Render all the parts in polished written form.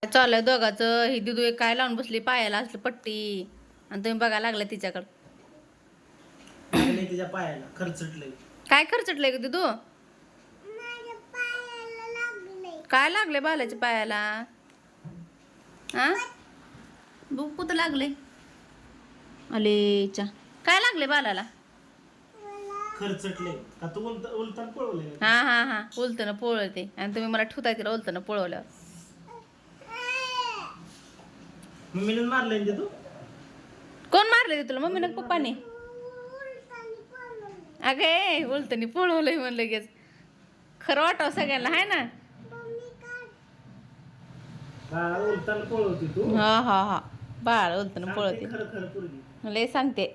चाललंय दोघाचं. ही दिदू एक काय लावून बसली पायाला असली पट्टी आणि तुम्ही बघायला लागला तिच्याकडं. तिच्या पायाला खर्चटलंय. काय खर्चटलंय ग दिदू? काय लागले बालाच्या पायाला? हा बघ कुठं लागले? अलेच्या काय लागले बालाला? खर्चटले का तू उलटन पळवले? हा हा हा उलटनं पोळते आणि तुम्ही मला ठुताय तिला उलटनं पोळवल्यावर. मम्मीने मारले तू? कोण मारले तुला? मम्मीने पप्पाने? अगे उलटनी पोळवलंय म्हणलं लगेच. खरं वाटावं सगळ्यांना आहे ना. उलटन पळवते तू? हा हा हा बाळ उलटनं पोळवते. खरं खरं पोरगी. लय सांगते.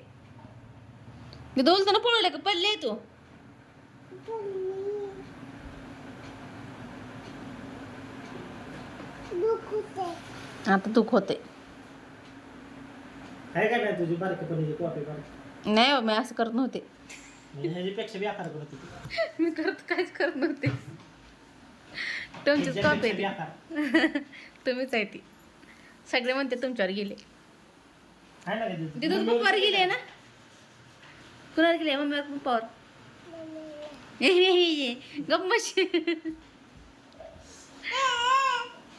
दिदू उलटनं पोळवलं का पडले तू? आता दुख होते. आहे का नाही तुझी बारकेपणीची कॉपी बारकी? नाही हो, मी असं करत नव्हते. ह्याच्यापेक्षा बी आकार करत होती. मी काहीच करत नव्हते. तुमचीच कॉपी आहे. तुम्हीच आहे ती. सगळे म्हणते तुमच्यावर गेले. आहे ना का दिदू पप्पावर गेले ना? कुणावर गेले? मम्मीवर पप्पावर. गप्पशी.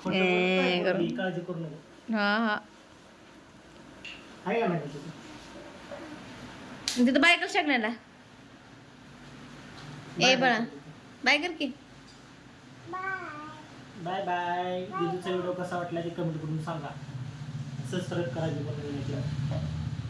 काळजी करू नको. हा हा आहे का नाही तुझं? तिथं बाय कर शकण्याला. ए बळा बाय कर की. Bye bye. दीदूचा व्हिडिओ कसा वाटला ते कमेंट करून सांगा. सबस्क्राईब करा.